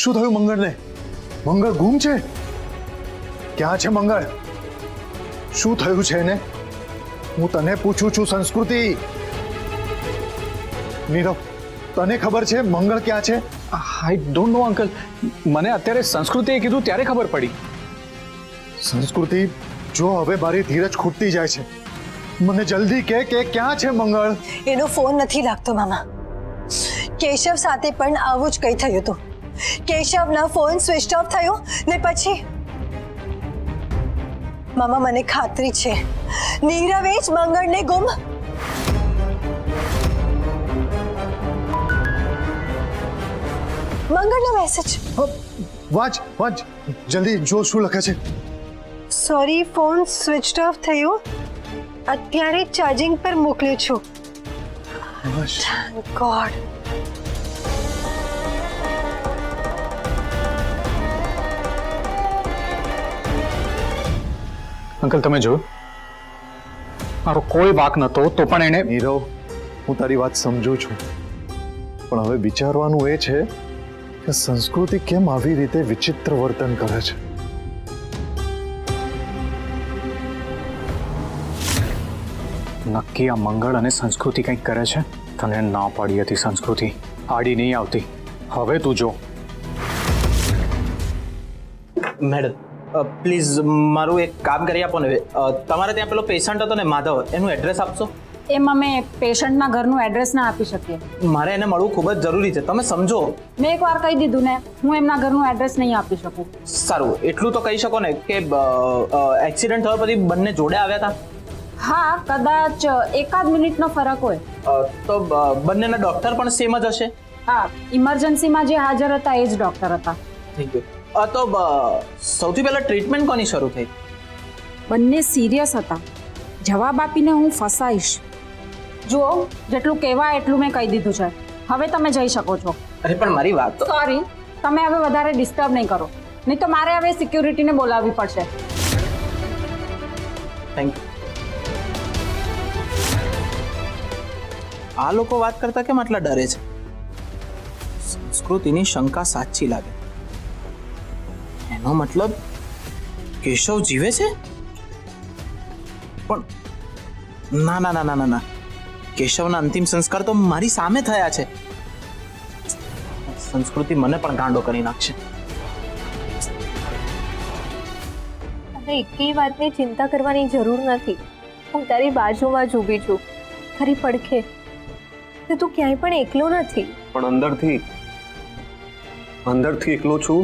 શું થયું મંગળને? મંગળ ગુમ છે? ક્યાં છે મંગળ? શું થયું છે એને? હું તને પૂછું છું સંસ્કૃતિ. નીરવ, તને ખબર છે મંગળ ક્યાં છે? I don't know uncle. મને અત્યારે સંસ્કૃતિએ કીધું ત્યારે ખબર પડી. સંસ્કૃતિ, જો હવે મારી ધીરજ ખૂટતી જાય છે, મને જલ્દી કહે કે ક્યાં છે મંગળ? એનો ફોન નથી લાગતો મામા. કેશવ સાથે પણ આવું જ કંઈ થયું હતું. કેશવનો ફોન સ્વિચ ઓફ થયો ને પછી મામા મને ખાતરી છે નીરવે જ મંગળને ગુમ. મંગળનો મેસેજ વાંચ વાંચ જલ્દી, જો શું લખે છે. સોરી, ફોન સ્વિચ ઓફ થયો, અત્યારે ચાર્જિંગ પર મોકલ્યું છું. Thank God. અંકલ તમે જોયું, મારો કોઈ વાંક નતો તો પણ એને. નીરવ, હું તારી વાત સમજુ છું, પણ હવે વિચારવાનું એ છે કે સંસ્કૃતિ કેમ આવી રીતે વિચિત્ર વર્તન કરે છે. નક્કી આ મંગળ અને સંસ્કૃતિ કંઈક કરે છે. તને ના પાડી હતી સંસ્કૃતિ, આડી નહીં આવતી. હવે તું જો. મેડમ પ્લીઝ મારું એક કામ કરી આપો ને. તમારે ત્યાં પેલો પેશન્ટ હતો ને માધવ, એનું એડ્રેસ આપશો? એમ અમે પેશન્ટના ઘરનું એડ્રેસ ના આપી શકીએ. મારે એને મળવું ખૂબ જ જરૂરી છે, તમે સમજો. મેં એકવાર કહી દીધું ને, હું એમના ઘરનું એડ્રેસ નહીં આપી શકું. સારું, એટલું તો કહી શકો ને કે એક્સિડન્ટ થયો પછી બંને જોડે આવ્યા હતા? હા, કદાચ એકાદ મિનિટનો ફરક હોય. તો બંનેના ડોક્ટર પણ સેમ જ હશે? હા, ઇમરજન્સીમાં જે હાજર હતા એ જ ડોક્ટર હતા. Thank you. તો સૌથી પહેલા ટ્રીટમેન્ટ કોની શરૂ થઈ? બંને સિરિયસ હતા. જવાબ આપીને હું ફસાઈશ. જુઓ, જેટલું કહેવાય એટલું મેં કહી દીધું છે. હવે તમે જઈ શકો છો. અરે પણ મારી વાત તો. સોરી, તમે હવે વધારે ડિસ્ટર્બ નહીં કરો, નહીં તો મારે હવે સિક્યુરિટીને બોલાવવી પડશે. Thank you. આ લોકો વાત કરતા કેમ આટલા ડરે છે? સંસ્કૃતિની શંકા સાચી લાગે. એનો મતલબ કેશવ જીવે છે? પણ ના ના ના ના ના, કેશવના અંતિમ સંસ્કાર તો મારી સામે થયા છે. સંસ્કૃતિ મને પણ ગાંડો કરી નાખશે. હવે એકેય વાતની ચિંતા કરવાની જરૂર નથી. હું તારી બાજુમાં જ ઊભી છું, તારી પડખે. ને તું ક્યાંય પણ એકલો નથી. પણ અંદરથી એકલો છું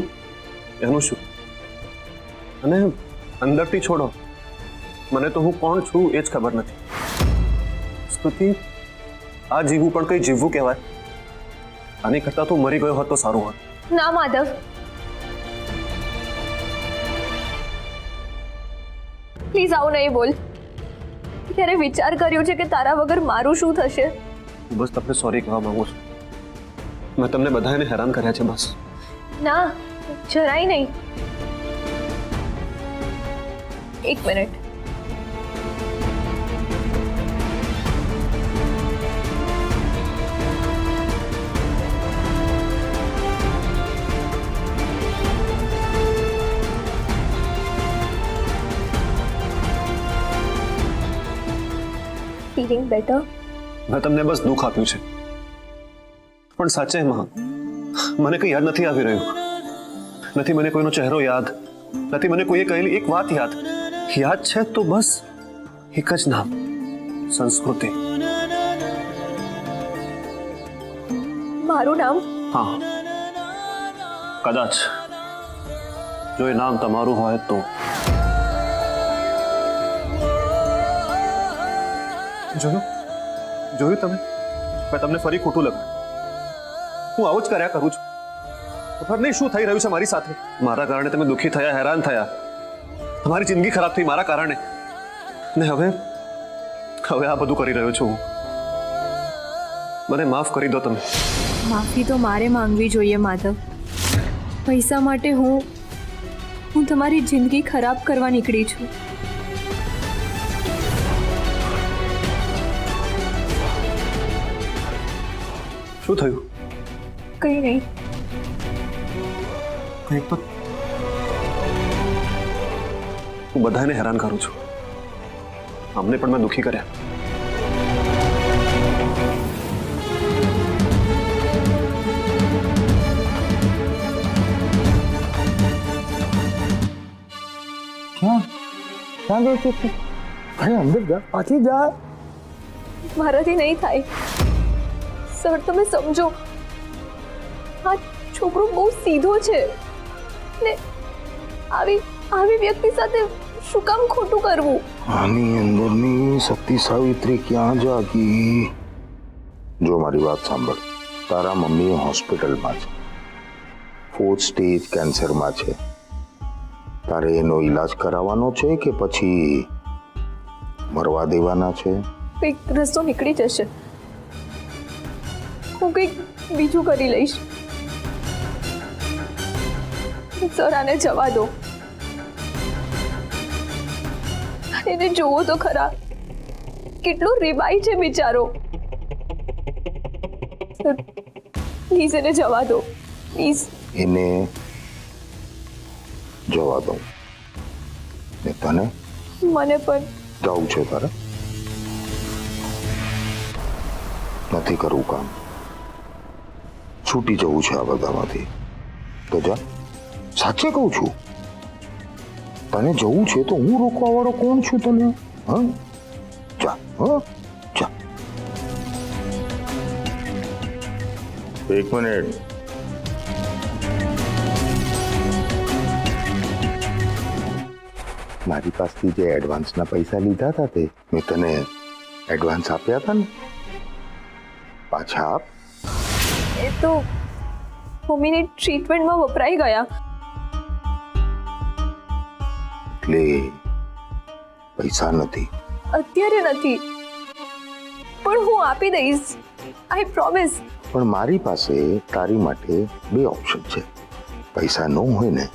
એનું શું? અને અંદરથી છોડો, મને તો હું કોણ છું એ જ ખબર નથી. સ્તુતિ, આ જીવવું પણ કઈ જીવવું કહેવાય? આની કરતા તો મરી ગયો હોત તો સારું હોત. ના માધવ, પ્લીઝ આવું નહીં બોલ. ક્યારે વિચાર કર્યો છે કે તારા વગર મારું શું થશે? બસ તમને સોરી કહેવા માંગુ છું. મેં તમને બધાને હેરાન કર્યા છે બસ. ના, જરાય નહીં. એક મિનિટ. Feeling better? મેં તમને બસ દુઃખ આપ્યું છે, પણ સાચેમાં મને કંઈ યાદ નથી આવી રહ્યું. નથી મને કોઈનો ચહેરો યાદ, નથી મને કોઈએ કહેલી એક વાત યાદ. યાદ છે તો બસ એક જ નામ, સંસ્કૃતિ. મારું નામ? હા, કદાચ જો એ નામ તમારું હોય તો. જોયું તમે? મેં તમને ફરી ખોટું લગાડ્યું. હું આવું જ કર્યા કરું છું. ખબર નહીં શું થઈ રહ્યું છે મારી સાથે. મારા કારણે તમે દુઃખી થયા, હેરાન થયા, તમારી જિંદગી ખરાબ થઈ મારા કારણે. ને હવે આ બધું કરી રહ્યો છું હું. મને માફ કરી દો તમે. માફી તો મારે માંગવી જોઈએ માધવ. પૈસા માટે હું તમારી જિંદગી ખરાબ કરવા નીકળી છું. શું થયું? કંઈ નહીં. એક તો હું બધાને હેરાન કરું છું, અમને પણ મેં દુખી કર્યા. ક્યાં ગયો છે તું? અરે અંદર જા, પાછી જા. મારાથી નહીં થાય સર, તમે સમજો, આ છોકરો બહુ સીધો છે ને આવી આવી વ્યક્તિ સાથે શું કામ ખોટું કરવું? આની અંદરની સતી સાવિત્રી ક્યાં જાગી? જો મારી વાત સાંભળ, તારા મમ્મી હોસ્પિટલમાં છે, 4th સ્ટેજ કેન્સરમાં છે. તારે એનો ઈલાજ કરાવવાનો છે કે પછી મરવા દેવાના છે? કંઈક રસ્તો નીકળી જશે, હું કંઈક બીજું કરી લઈશ. સર, આને જવા દો. એને જોવો તો ખરા, કેટલો રીબાઈ છે બિચારો. સર, પ્લીઝ એને જવા દો, પ્લીઝ. એને જવા દઉં ને તને મને પણ જવું છે તારે? નથી કરવું કામ, છૂટી જવું છે આ બધામાંથી તો જા. સાચે કહું છું, તને જવું છે તો હું રોકવા વાળો કોણ છું તને? હા, જા. હા, જા. એક મિનિટ. મારી પાસેથી જે એડવાન્સના પૈસા લીધા હતા તે મેં તને એડવાન્સ આપ્યા હતા ને, પાછા આપ. એ તો મમ્મીની ટ્રીટમેન્ટમાં વપરાઈ ગયા. એટલે પૈસા નથી? અત્યારે નથી, પણ હું આપી દઈશ, આઈ પ્રોમિસ. પણ મારી પાસે તારી માટે 2 ઓપ્શન છે. પૈસા ન હોય ને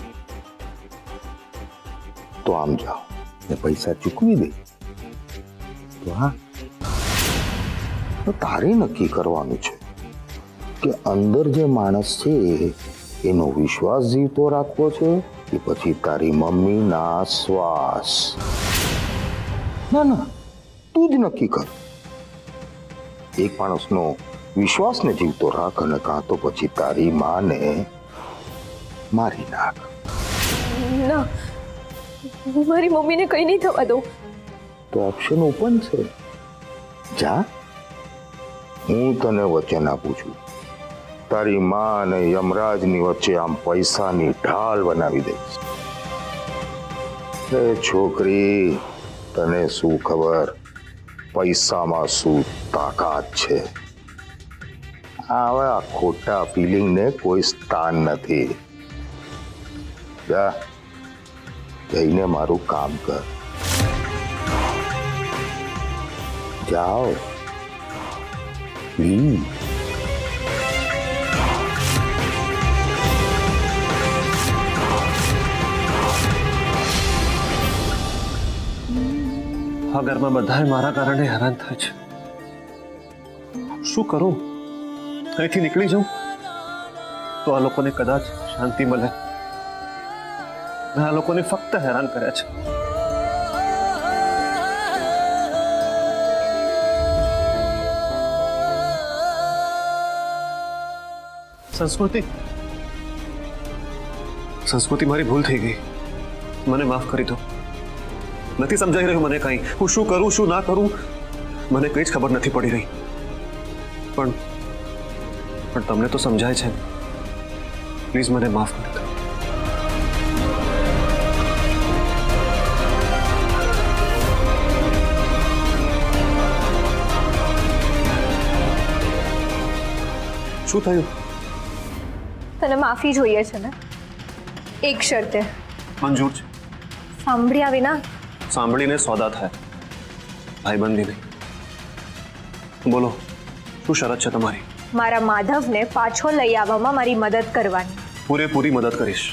તો આમ જાઓ ને પૈસા ચૂકવી દે તો હા. તો તારે નક્કી કરવાનું છે કે અંદર જે માણસ છે એનો વિશ્વાસ જીવતો રાખવો છે કે પછી તારી મમ્મીના શ્વાસ. ના ના, તું જ નક્કી કર. એક માણસનો વિશ્વાસને જીવતો રાખ અને કાં તો પછી તારી માને મારી નાખ. ના, હું મારી મમ્મીને કંઈ નહીં થવા દઉં. તો ઓપ્શન ઓપન છે, જા. હું તને વચન આપું છું, તારી માં અને યમરાજની વચ્ચે આમ પૈસાની ઢાલ બનાવી દઈશ. એ છોકરી, તને શું ખબર પૈસામાં શું તાકાત છે? આવા ખોટા ફિલિંગને કોઈ સ્થાન નથી. જા, જઈને મારું કામ કર. જાઓ પ્લીઝ. આ ઘરમાં બધાય મારા કારણે હેરાન થાય છે. શું કરું? અહીંથી નીકળી જાઉં તો આ લોકોને કદાચ શાંતિ મળે. મેં આ લોકોને ફક્ત હેરાન કર્યા છે. સંસ્કૃતિ મારી ભૂલ થઈ ગઈ, મને માફ કરી દો. નથી સમજાઈ રહ્યું મને કાંઈ, હું શું કરું શું ના કરું મને કંઈ જ ખબર નથી પડી રહી. પણ તમને તો સમજાય છે, પ્લીઝ મને માફ કરી દો. શું થયું? તને માફી જોઈએ છે ને? એક શરતે. મંજૂર છે. સાંભળ્યા વિના? સાંભળીને સોદા થાય, ભાઈબંધી નહીં. બોલો, શું શરત છે તમારી? મારા માધવને પાછો લઈ આવવામાં મારી મદદ કરવાની. પૂરેપૂરી મદદ કરીશ.